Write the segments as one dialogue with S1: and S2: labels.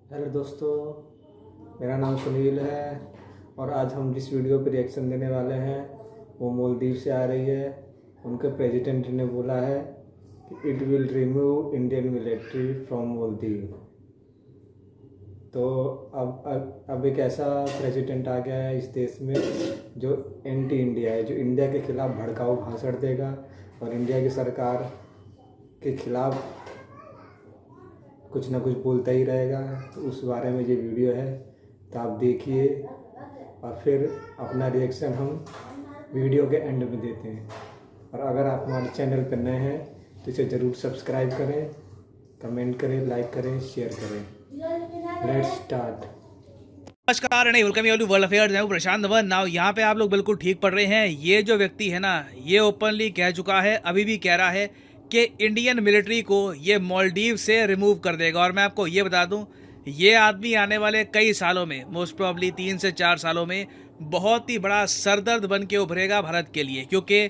S1: Hello दोस्तों, मेरा नाम सुनील है और आज हम जिस वीडियो पर रिएक्शन देने वाले हैं वो मालदीव से आ रही है। उनके प्रेसिडेंट ने बोला है कि it will remove Indian military from Maldives. तो अब एक ऐसा प्रेसिडेंट आ गया है इस देश में जो एंटी इंडिया है, जो इंडिया के खिलाफ भड़काऊ भाषण देगा और इंडिया की सरकार के खिलाफ कुछ ना कुछ बोलता ही रहेगा। तो उस बारे में ये वीडियो है, तो आप देखिए और फिर अपना रिएक्शन हम वीडियो के एंड में देते हैं। और अगर आप हमारे चैनल पर नए हैं तो इसे ज़रूर सब्सक्राइब करें, कमेंट करें, लाइक करें, शेयर करें। Let's start.
S2: नमस्कार and welcome you to world affairs. मैं हूं प्रशांत धवन। नाउ यहाँ पे आप लोग बिल्कुल ठीक पढ़ रहे हैं। ये जो व्यक्ति है ना, ये ओपनली कह चुका है, अभी भी कह रहा है कि इंडियन मिलिट्री को ये मालदीव से रिमूव कर देगा। और मैं आपको ये बता दूं, ये आदमी आने वाले कई सालों में, मोस्ट प्रॉब्ली 3 से 4 सालों में, बहुत ही बड़ा सरदर्द बन के उभरेगा भारत के लिए। क्योंकि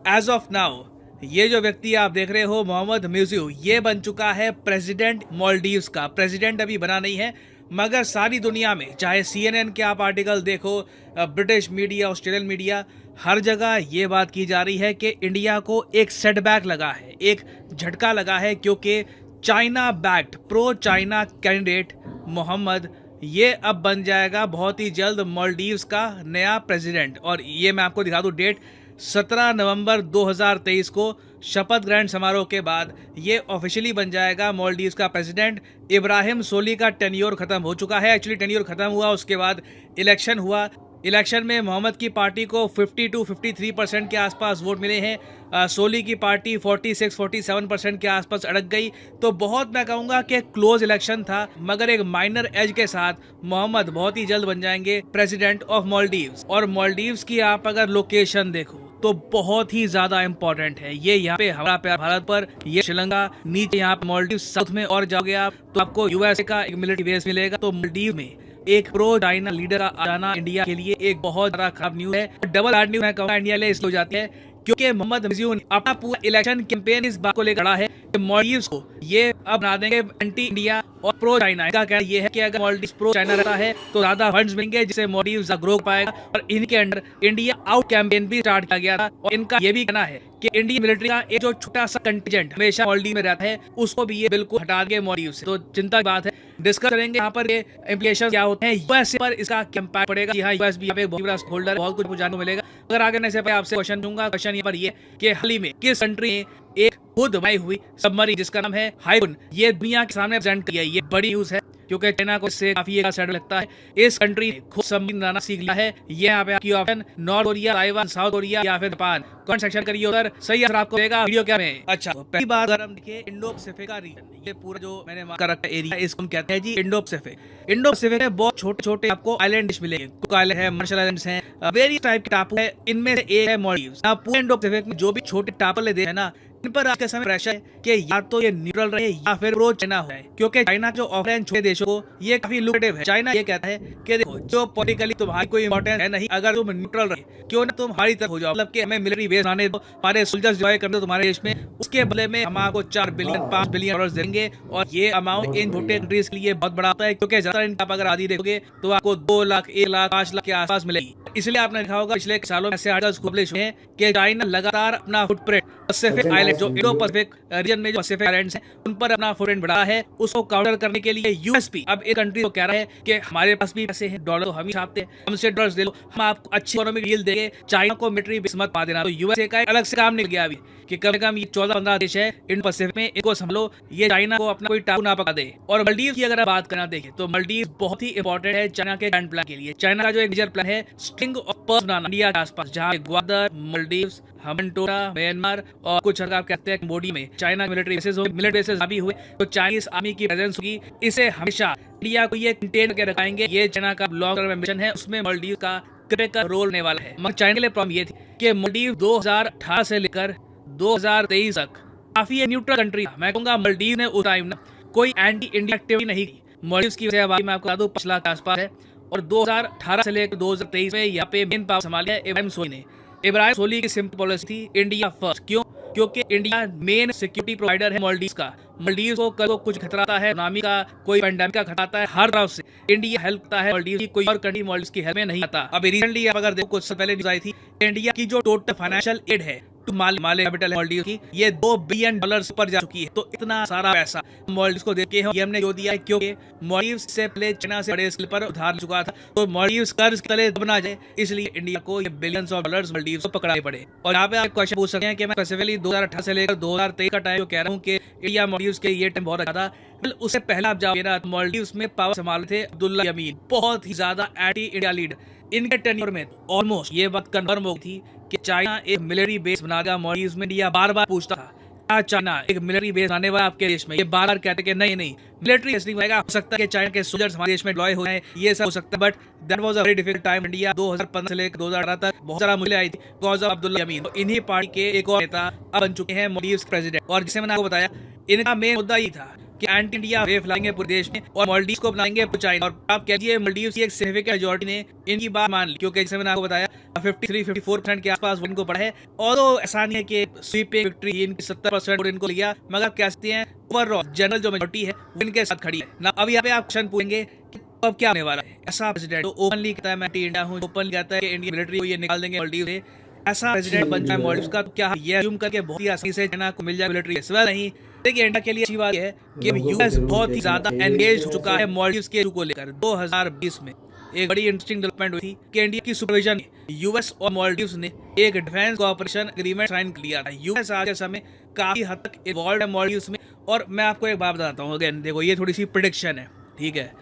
S2: एज ऑफ नाउ ये जो व्यक्ति आप देख रहे हो, मोहम्मद म्यूजिव, ये बन चुका है प्रेसिडेंट मालदीव्स का। प्रेसिडेंट अभी बना नहीं है, मगर सारी दुनिया में, चाहे CNN के आप आर्टिकल देखो, ब्रिटिश मीडिया, ऑस्ट्रेलियन मीडिया, हर जगह ये बात की जा रही है कि इंडिया को एक सेटबैक लगा है, एक झटका लगा है। क्योंकि China backed pro China candidate Mohammed, ये अब बन जाएगा बहुत ही जल्द मालदीव्स का नया प्रेसिडेंट। और ये मैं आपको दिखा दूं डेट, 17 नवंबर 2023 को शपथ ग्रहण समारोह के बाद ये ऑफिशियली बन जाएगा मालदीव्स का प्रेसिडेंट। इब्राहिम सोली का टेन्योर खत्म हो चुका है। एक्चुअली टेन्योर खत्म हुआ, उसके बाद इलेक्शन हुआ। इलेक्शन में मोहम्मद की पार्टी को 52-53% के आसपास वोट मिले हैं। सोली की पार्टी 46-47% के आसपास अड़क गई। तो बहुत, मैं कहूँगा कि क्लोज इलेक्शन था, मगर एक माइनर एज के साथ मोहम्मद बहुत ही जल्द बन जाएंगे प्रेसिडेंट ऑफ मालदीव्स। और मालदीव्स की आप अगर लोकेशन देखो तो बहुत ही ज्यादा इंपॉर्टेंट है। ये यहाँ पे हमारा प्यार भारत पर, ये श्रीलंका, नीचे यहाँ पे मालदीव, साउथ में और जाओगे आप तो आपको यूएसए का एक मिलिट्री बेस मिलेगा। तो मालदीव में एक प्रो चाइना लीडर आ जाना इंडिया के लिए एक बहुत ज्यादा खराब न्यूज है। डबल बैड न्यूज मैं कहूँगा इंडिया लिए इसलिए हो जाती है क्योंकि मोहम्मद म्यूजिव ने अपना पूरा इलेक्शन कैंपेन इस बात को लेकर खड़ा है कि मालदीव्स को ये अब बना देंगे एंटी इंडिया और प्रो चाइना। इनका कहना ये है कि अगर मालदीव्स प्रो चाइना रहता है तो ज्यादा फंड्स मिलेंगे, जिससे मालदीव्स ग्रो पाएगा। और इनके अंडर इंडिया आउट कैंपेन भी स्टार्ट किया गया था। और इनका ये भी कहना है कि इंडियन मिलिट्री का एक जो छोटा सा कंटिजेंट हमेशा मालदीव में रहता है, उसको भी ये बिल्कुल हटा देंगे मालदीव से। तो चिंता की बात है। डिस्कस करेंगे यहाँ पर ये इम्प्लीकेशन क्या होते हैं, यूएस पर इसका क्या इम्पैक्ट पड़ेगा। जी हाँ, यूएस भी यहाँ पे बहुत बड़ा होल्डर है, बहुत कुछ जानने को मिलेगा। अगर आगे नहीं से पहले आपसे क्वेश्चन दूंगा। क्वेश्चन यहाँ पर ये कि हाल ही में किस कंट्री ने एक खुद बनाई हुई सबमरीन जिसका नाम है हाइबून, ये दुनिया के सामने प्रेजेंट किया है। ये बड़ी न्यूज है क्योंकि चाइना को इससे काफी सैड लगता है। इस कंट्री ने खुद सबमरीन बनाना सीख लिया है। ये यहाँ पे आपकी option north Korea, Taiwan, south Korea या फिर जापान। कमेंट सेक्शन करिए, उधर सही आंसर आपको देगा वीडियो क्या में। अच्छा, तो पहली बात अगर हम देखें इंडो पैसिफिक का रीजन, ये पूरा जो मैंने मार्क कर रखा है एरिया, इसको हम कहते हैं जी इंडो पैसिफिक। इंडो पैसिफिक में बहुत छोटे छोटे आपको आइलैंड मिलेंगे। कुक आइलैंड है, मार्शल आइलैंड्स हैं, वेरियस टाइप के टापू है। इनमें से एक है मालदीव्स। पूरे इंडो पैसिफिक में जो भी छोटे टापू देश है ना, इन पर आज के समय प्रेशर है कि या तो ये न्यूट्रल रहे या फिर प्रो चाइना हो जाए। क्योंकि चाइना जो ऑफलाइन छोटे देशों को ये काफी लुक्रेटिव है। चाइना ये कहता है कि देखो, जो पॉलिटिकली तुम्हारी कोई इंपॉर्टेंस है नहीं, अगर तुम न्यूट्रल रहे, क्यों ना तुम हमारी तरफ हो जाओ, मतलब कि हमें मिलिट्री बेस आने दो, हमारे सोल्जर्स डिप्लॉय कर दो तुम्हारे देश में, उसके बदले में हम आपको 4 बिलियन 5 बिलियन डॉलर देंगे। और ये अमाउंट इन छोटे कंट्रीज के लिए बहुत बड़ा होता है, क्योंकि ज्यादा इनका आप अगर आदि देखोगे तो आपको 2 लाख, 1 लाख, 5 लाख के आसपास मिलेगी। इसलिए आपने देखा होगा पिछले सालों में ऐसे आर्टिकल्स पब्लिश हुए हैं कि चाइना लगातार अपना फुटप्रिंट पैसिफिक आइलैंड, जो इंडो पैसिफिक रीजन में जो पैसिफिक आइलैंड्स हैं, उन पर अपना फुटप्रिंट बढ़ा है। उसको काउंटर करने के लिए यूएस भी अब एक कंट्री को कह रहा है कि हमारे पास भी पैसे हैं, डॉलर हम ही छापते हैं, हमसे डॉलर्स दे लो, हम आपको अच्छी इकोनॉमिक डील देंगे, चाइना को मिलिट्री बेस मत पा देना। तो यूएसए का एक अलग से काम निकल गया अभी कि कम से कम ये 14-15 देश है इंडो पैसिफिक में, इनको संभलो, ये चाइना को अपना कोई टापू ना पका दे। और मालदीव की अगर बात करना देखें तो मालदीव बहुत ही इंपॉर्टेंट है चाइना के ग्रैंड प्लान के लिए। चाइना का जो एक मेजर प्लान है string of pearls banana India के आसपास, जहाँ ग्वादर, मालदीव्स, हमनटोटा, म्यांमार और कुछ आप कहते हैं कंबोडिया में चाइना मिलिट्री बेसेस भी हुए, तो चाइनीज आर्मी की प्रेजेंस होगी। इसे हमेशा इंडिया को ये कंटेन करके रखाएंगे। ये चाइना का लॉन्ग टर्म एम्बिशन है, उसमें मालदीव का क्रिटिकल रोल होने वाला है। मगर चाइना के लिए प्रॉब्लम ये थी कि मालदीव 2018 से लेकर 2023 तक काफी न्यूट्रल कंट्री था। मैं कहूँगा मालदीव ने उस टाइम ना कोई एंटी इंडिया एक्टिविटी नहीं की। मालदीव की वजह मैं आपको बता दूं 5 लाख के आसपास है। और 2018 से लेकर 2023 में यहाँ पे मेन पावर संभालिया इब्राहिम सोली ने। इब्राहिम सोली की सिंपल पॉलिसी थी इंडिया फर्स्ट। क्यों? क्योंकि इंडिया मेन सिक्योरिटी प्रोवाइडर है मालदीव का। मालदीव को कल को कुछ खतरा आता है, सुनामी का, कोई पैंडेमिक का खतरा आता है, हर तरफ से इंडिया हेल्प करता है मालदीव की। कोई और कंट्री मालदीव की हेल्प में नहीं आता। अभी रिसेंटली आप अगर देखो, कुछ साल पहले न्यूज आई थी, इंडिया की जो टोटल फाइनेंशियल एड है टू माले कैपिटल है मालदीव की, ये $2 बिलियन ऊपर जा चुकी है। तो इतना सारा पैसा मालदीव को देके ये हमने जो दिया है, क्योंकि मालदीव से पहले चाइना से बड़े स्केल पर उधार ले चुका था। तो मालदीव कर्ज के तले दब ना जाए, इसलिए इंडिया को ये बिलियंस ऑफ डॉलर्स मालदीव को पकड़ाने पड़े। और यहाँ पे आप क्वेश्चन पूछ सकते हैं कि मैं स्पेसिफिकली 2018 से लेकर 2023 का टाइम कह रहा हूँ कि इंडिया मालदीव के ये टाइम बहुत अच्छा था। उससे पहले आप जाओगे ना, मालदीव में पावर संभाले थे अब्दुल्ला यमीन, बहुत ही ज्यादा एंटी इंडिया लीड। इनके टेन्योर में ऑलमोस्ट ये बात कन्फर्म हो गई थी कि चाइना एक मिलिट्री बेस बनाएगा मालदीव में। इंडिया बार बार पूछता था, क्या चाइना एक मिलिट्री बेस बनाने वाला आपके देश में? ये बार बार कहते कि नहीं मिलिट्री बेस नहीं बनेगा। हो सकता है कि चाइना के सोल्जर्स हमारे देश में डिप्लॉय हो जाए, ये सब हो सकता है, but that was a very difficult time. India 2015 से लेकर 2018 तक बहुत सारा मुश्किलें आई थी बिकॉज ऑफ अब्दुल्ला यमीन। तो इन्हीं पार्टी के एक और नेता अब बन चुके हैं मालदीव प्रेसिडेंट। और जिसे मैंने आपको बताया, इनका मेन मुद्दा ये था कि एंटी इंडिया वेव लाएंगे पूरे देश में और मालदीव को बनाएंगे चाइना। और आप कहिए मालदीव की एक सिग्निफिकेंट मेजॉरिटी ने इनकी बात मान ली, क्योंकि जैसे मैंने आपको बताया 53-54% के आसपास इनको पड़ा है। और तो ऐसा नहीं है कि स्वीपिंग विक्ट्री इनकी 70% इनको लिया, मगर कह सकते हैं ओवरऑल जनरल जो मेजॉरिटी है वो इनके साथ खड़ी है ना। अब यहाँ पे आप क्वेश्चन पूछेंगे कि अब क्या होने वाला है? ऐसा प्रेसिडेंट तो ओपनली कहता है मैं एंटी इंडिया हूँ, ओपनली कहता है कि इंडियन मिलिट्री को ये निकाल देंगे मालदीव से, ऐसा प्रेसिडेंट बन जाए मालदीव का, तो क्या ये अज्यूम करके बहुत ही आसानी से चाइना को मिल जाए मिलिट्री? इस बार नहीं। देखिए, इंडिया के लिए अच्छी बात है कि यूएस बहुत ही ज्यादा एंगेज हो चुका है मालदीव के इशू को लेकर। 2020 में एक बड़ी इंटरेस्टिंग डेवलपमेंट हुई थी कि इंडिया की सुपरविजन यूएस और मालदीव ने एक डिफेंस कोऑपरेशन एग्रीमेंट साइन किया था। यूएस आज के समय काफी हद तक इन्वॉल्व है मालदीव में। और मैं आपको एक बात बताता हूँ, अगेन देखो, ये थोड़ी सी प्रेडिक्शन है, ठीक है?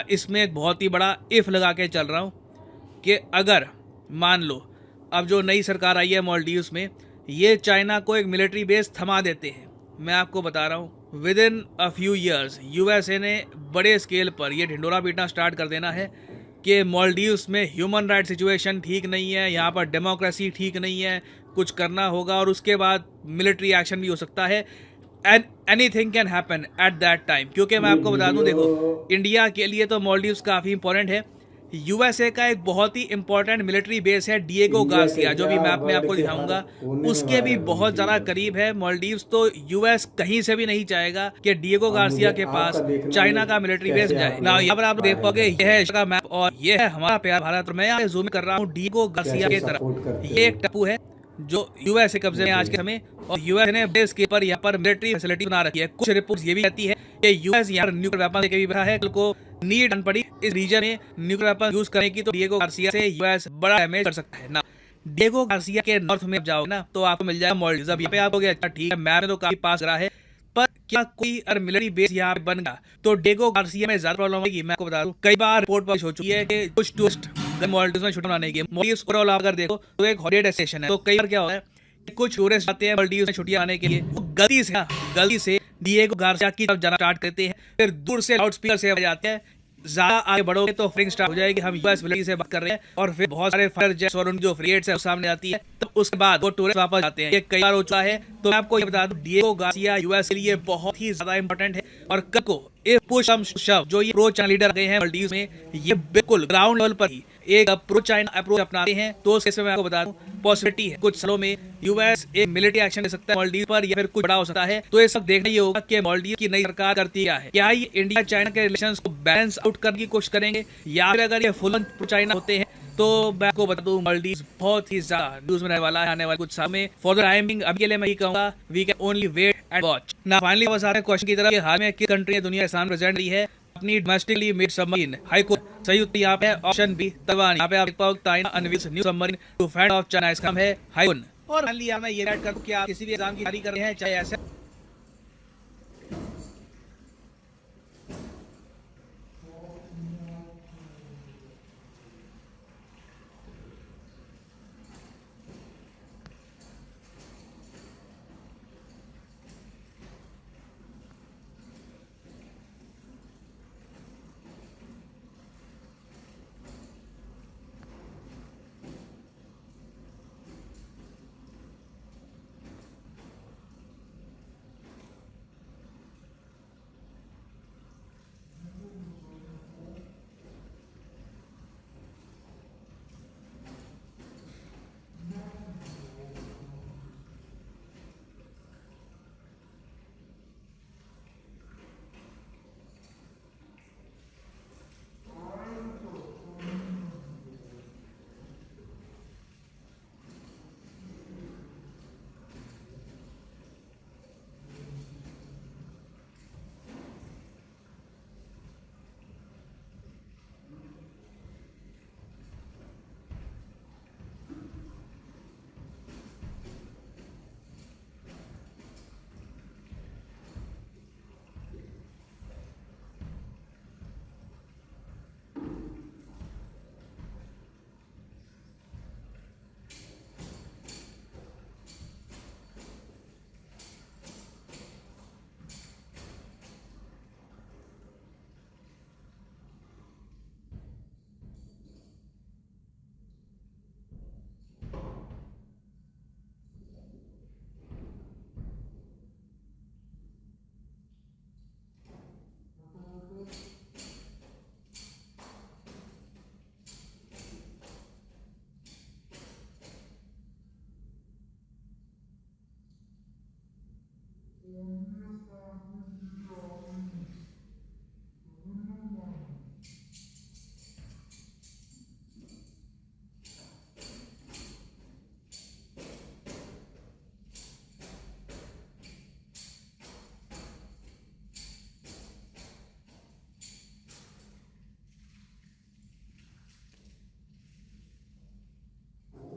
S2: इसमें एक बहुत ही बड़ा इफ लगा के चल रहा हूँ कि अगर मान लो अब जो नई सरकार आई है मालदीव में, ये चाइना को एक मिलिट्री बेस थमा देते हैं, मैं आपको बता रहा हूँ with in a few years USA ने बड़े स्केल पर ये ढिंडोरा पीटना स्टार्ट कर देना है कि मालदीव में ह्यूमन राइट सिचुएशन ठीक नहीं है, यहाँ पर डेमोक्रेसी ठीक नहीं है, कुछ करना होगा। और उसके बाद मिलिट्री एक्शन भी हो सकता है। And anything can happen at that time, क्योंकि मैं आपको बता दूं, देखो, इंडिया के लिए तो मालदीव काफ़ी इंपॉर्टेंट है। यूएसए का एक बहुत ही इंपॉर्टेंट मिलिट्री बेस है डिएगो गार्सिया, जो भी मैप में आपको दिखाऊंगा, उसके भी बहुत ज़्यादा करीब है मालदीव। तो यूएस कहीं से भी नहीं चाहेगा कि डिएगो गार्सिया के पास चाइना का मिलिट्री बेस जाए ना। यहाँ पर आप देख पाओगे, यह है इसका मैप और यह है हमारा प्यार भारत। मैं यहाँ जूम कर रहा हूँ डिएगो गार्सिया की तरफ। ये एक टापू है जो यूएस के कब्जे में आज के समय, और यूएस ने बेस के पर यहाँ पर मिलिट्री फैसिलिटी बना रखी है। कुछ रिपोर्ट्स ये भी कहती है कि यूएस यहाँ पर न्यूक्लियर वेपन लेके भी बैठा है। कल को नीड अन पड़ी इस रीजन में न्यूक्लियर वेपन यूज करने की, तो डिएगो गार्सिया से यूएस बड़ा डैमेज कर सकता है ना। डिएगो गार्सिया के नॉर्थ में जाओ ना तो आपको मिल जाएगा मालदीव। अब यहाँ पे आप हो, अच्छा ठीक है, मैप में तो काफी पास रहा है, पर क्या कोई अगर मिलिट्री बेस यहाँ पे बन गया तो डिएगो गार्सिया में ज्यादा प्रॉब्लम होगी। मैं आपको बता दूं, कई बार रिपोर्ट पब्लिश हो चुकी है कि कुछ टूरिस्ट मालदीव में छुट्टी मनाने की, मालदीव ओवरऑल अगर देखो तो एक हॉलिडे डेस्टिनेशन है। तो कई बार क्या होता है, कुछ टूरिस्ट आते हैं मालदीव में छुट्टियां आने के लिए, वो गलती से डिएगो गार्सिया की तरफ जाना स्टार्ट करते हैं, फिर दूर से लाउड स्पीकर से बजाते हैं। ज्यादा आगे बढ़ोगे तो फ्रिंग स्टार्ट हो जाएगी, हम यूएस मिलिट्री से बात कर रहे हैं, और फिर बहुत सारे फाइटर जेट्स और उनकी जो फ्रिगेट्स है सामने आती है। तो उसके बाद वो टूरिस्ट वापस आते हैं। ये कई बार हो चुका है। तो मैं आपको ये बता दूं, डिएगो गार्सिया यूएस के लिए बहुत ही ज्यादा इंपॉर्टेंट है। और कल को जो ये प्रो चाइना लीडर गए हैं मालदीव में, ये बिल्कुल ग्राउंड लेवल पर ही एक प्रो चाइना अप्रोच अपनाते हैं। तो उस केस में मैं आपको बता दूं, पॉसिबिलिटी है कुछ सालों में यूएस एक मिलिट्री एक्शन ले सकता है मालदीव पर, या फिर कुछ बड़ा हो सकता है। तो ये सब देखना ये होगा कि मालदीव की नई सरकार करती क्या है। क्या ये इंडिया चाइना के रिलेशंस को बैलेंस आउट करने की कोशिश करेंगे, या फिर अगर ये फुल ऑन प्रो चाइना होते हैं तो मैं आपको बता दूं, मालदीव बहुत ही ज्यादा न्यूज में रहने वाला है आने वाले कुछ समय। फॉर द टाइम बिंग अभी के लिए मैं ये कहूंगा, we can only wait and watch ना। फाइनली बस आ रहे क्वेश्चन की तरफ, हाल में किस कंट्री ने दुनिया के सामने प्रेजेंट रही है अपनी डोमेस्टिकली मेड सबमरीन? हाईको सही उत्तर यहाँ पे ऑप्शन बी ताइवान। यहाँ पे आप देख पाओ China unveils new submarine to fight off China, इसका नाम है हाइकोन। और फाइनली यार मैं ये ऐड कर दूं कि आप किसी भी एग्जाम की तैयारी कर रहे हैं, चाहे ऐसे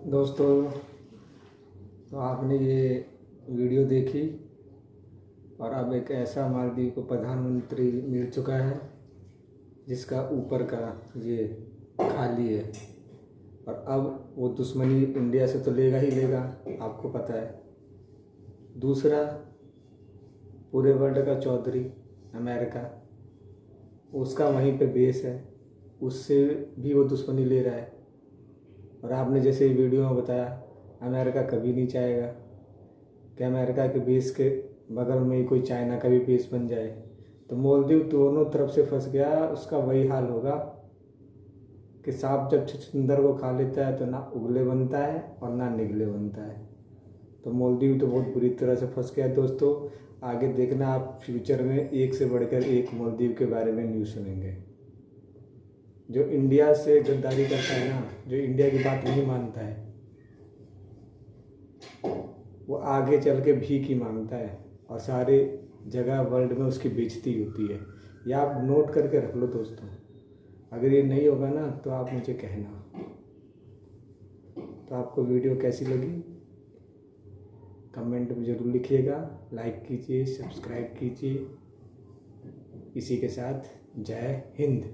S1: दोस्तों, तो आपने ये वीडियो देखी और अब एक ऐसा मालदीव को प्रधानमंत्री मिल चुका है जिसका ऊपर का ये खाली है, और अब वो दुश्मनी इंडिया से तो लेगा ही लेगा, आपको पता है। दूसरा, पूरे वर्ल्ड का चौधरी अमेरिका, उसका वहीं पे बेस है, उससे भी वो दुश्मनी ले रहा है। और आपने जैसे वीडियो में बताया, अमेरिका कभी नहीं चाहेगा कि अमेरिका के बेस के बगल में ही कोई चाइना का भी बेस बन जाए। तो मालदीव दोनों तरफ से फंस गया। उसका वही हाल होगा कि सांप जब छछूंदर को खा लेता है तो ना उगले बनता है और ना निगले बनता है। तो मालदीव तो बहुत बुरी तरह से फंस गया। दोस्तों, आगे देखना आप फ्यूचर में एक से बढ़कर एक मालदीव के बारे में न्यूज़ सुनेंगे। जो इंडिया से गद्दारी करता है ना, जो इंडिया की बात नहीं मानता है, वो आगे चल के भीख ही मांगता है और सारे जगह वर्ल्ड में उसकी बेइज्जती होती है। या आप नोट करके रख लो दोस्तों। अगर ये नहीं होगा ना तो आप मुझे कहना। तो आपको वीडियो कैसी लगी कमेंट में ज़रूर लिखिएगा। लाइक कीजिए, सब्सक्राइब कीजिए। इसी के साथ जय हिंद।